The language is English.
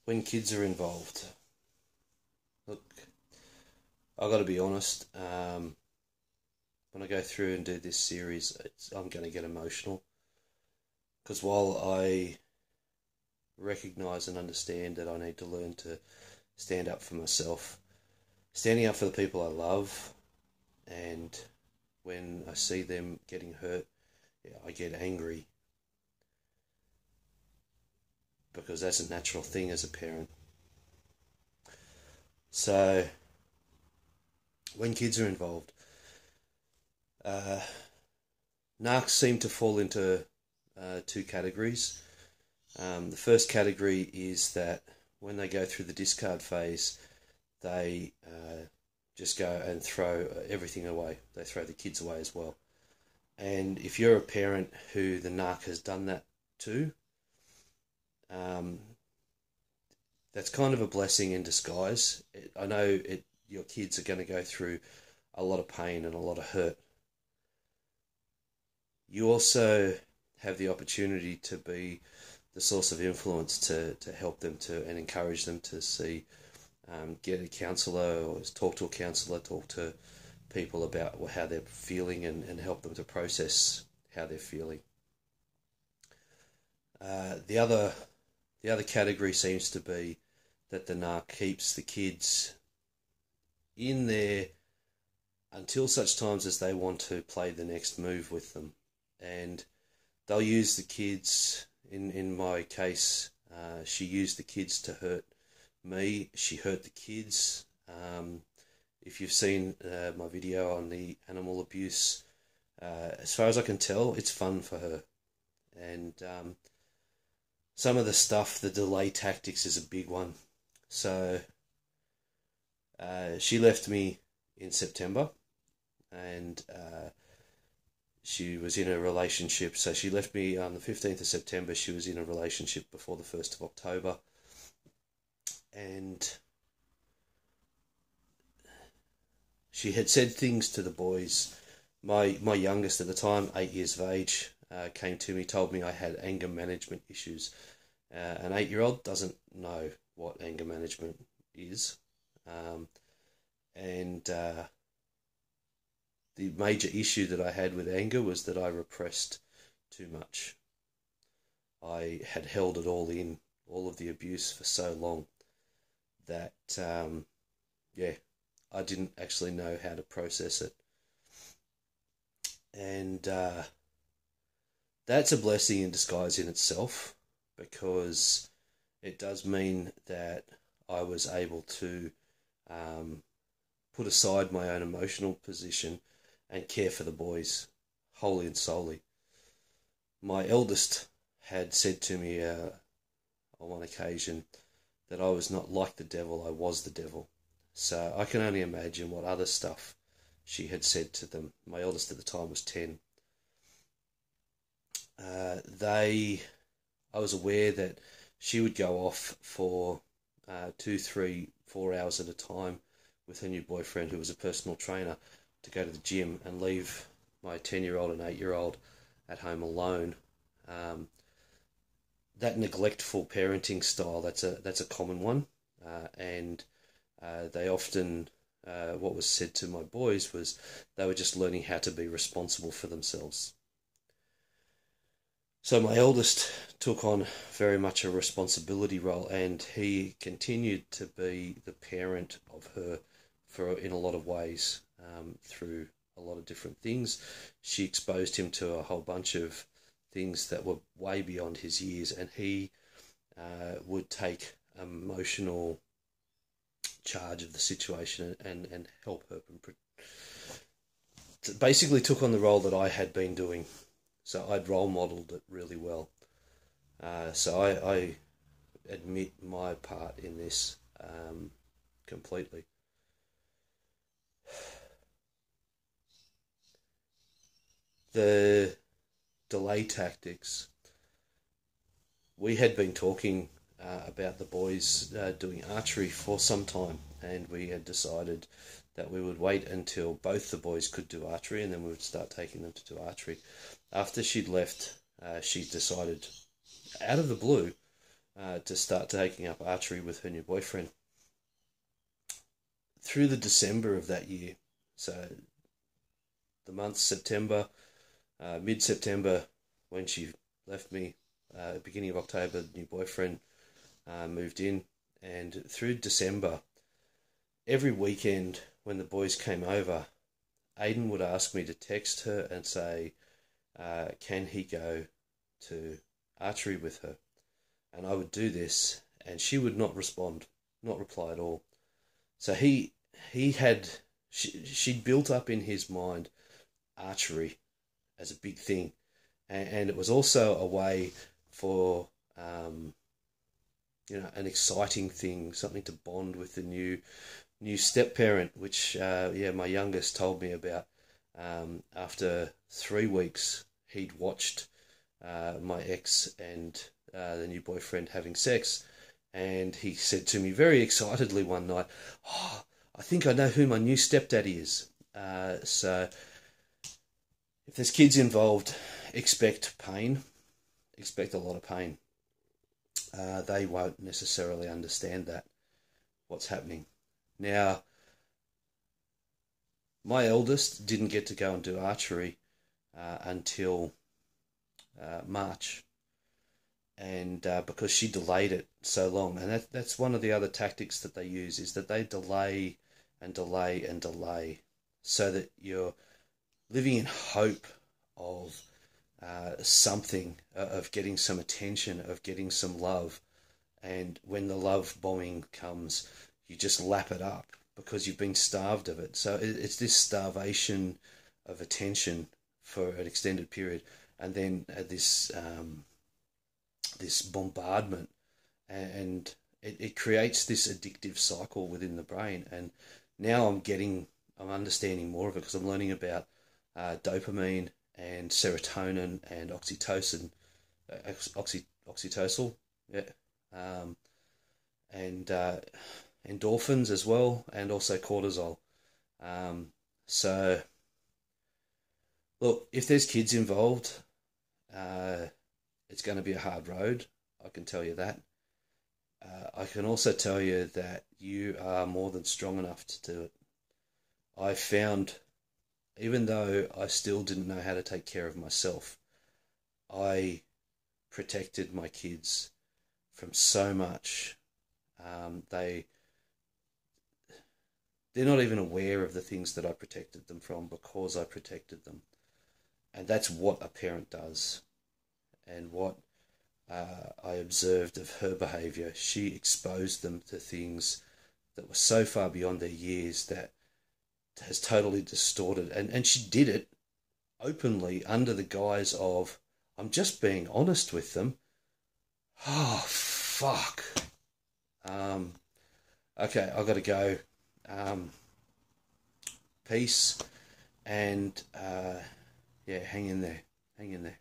When kids are involved, look, I've got to be honest. When I go through and do this series, I'm going to get emotional because while I recognize and understand that I need to learn to stand up for myself, standing up for the people I love, and when I see them getting hurt, yeah, I get angry because that's a natural thing as a parent. So when kids are involved, uh, narcs seem to fall into two categories. The first category is that when they go through the discard phase, they just go and throw everything away. They throw the kids away as well. And if you're a parent who the narc has done that to, um, that's kind of a blessing in disguise. I know your kids are going to go through a lot of pain and a lot of hurt. You also have the opportunity to be the source of influence to help them to and encourage them to see, get a counsellor or talk to a counsellor, talk to people about how they're feeling and help them to process how they're feeling. The other category seems to be that the narc keeps the kids in there until such times as they want to play the next move with them. And they'll use the kids, in my case, she used the kids to hurt me. She hurt the kids. If you've seen my video on the animal abuse, as far as I can tell, it's fun for her. And some of the stuff, the delay tactics is a big one. So she left me in September, and she was in a relationship. So she left me on the 15th of September. She was in a relationship before the 1st of October. And she had said things to the boys. My youngest at the time, 8 years of age, came to me, told me I had anger management issues. An 8-year-old doesn't know what anger management is. And the major issue that I had with anger was that I repressed too much. I had held it all in, all of the abuse for so long that, I didn't actually know how to process it. And that's a blessing in disguise in itself, because it does mean that I was able to put aside my own emotional position and care for the boys wholly and solely. My eldest had said to me on one occasion that I was not like the devil, I was the devil. So I can only imagine what other stuff she had said to them. My eldest at the time was 10. I was aware that she would go off for 2, 3, 4 hours at a time with her new boyfriend, who was a personal trainer, to go to the gym and leave my 10-year-old and 8-year-old at home alone. That neglectful parenting style, that's a common one, and they often, what was said to my boys was they were just learning how to be responsible for themselves. So my eldest took on very much a responsibility role, and he continued to be the parent of her in a lot of ways, through a lot of different things. She exposed him to a whole bunch of things that were way beyond his years, and he would take emotional charge of the situation and help her. Basically took on the role that I had been doing. So I'd role modelled it really well. So I admit my part in this completely. The delay tactics. We had been talking about the boys doing archery for some time, and we had decided that we would wait until both the boys could do archery, and then we would start taking them to do archery. After she'd left, she decided, out of the blue, to start taking up archery with her new boyfriend. Through the December of that year, so the month September, mid-September, when she left me, beginning of October, the new boyfriend moved in, and through December, every weekend when the boys came over, Aiden would ask me to text her and say, can he go to archery with her? And I would do this, and she would not respond, not reply at all. So she'd built up in his mind archery as a big thing, and it was also a way for an exciting thing, something to bond with the new step parent, which my youngest told me about. After 3 weeks, he'd watched my ex and the new boyfriend having sex, and he said to me very excitedly one night, "Oh, I think I know who my new stepdaddy is." So if there's kids involved, expect pain, expect a lot of pain. They won't necessarily understand what's happening. Now, my eldest didn't get to go and do archery until March, and because she delayed it so long, and that's one of the other tactics that they use, is that they delay and delay and delay, so that you're living in hope of something, of getting some attention, of getting some love, and when the love bombing comes, you just lap it up because you've been starved of it. So it's this starvation of attention for an extended period, and then this bombardment, and it creates this addictive cycle within the brain. And now I'm understanding more of it, because I'm learning about dopamine and serotonin and oxytocin, oxytocin, and endorphins as well, and also cortisol. So, look, if there's kids involved, it's going to be a hard road, I can tell you that. I can also tell you that you are more than strong enough to do it. I found, even though I still didn't know how to take care of myself, I protected my kids from so much. They're not even aware of the things that I protected them from, because I protected them. And that's what a parent does. And what I observed of her behaviour, she exposed them to things that were so far beyond their years that has totally distorted. And she did it openly under the guise of, I'm just being honest with them. Oh, fuck. Okay, I've got to go. Peace. And, hang in there. Hang in there.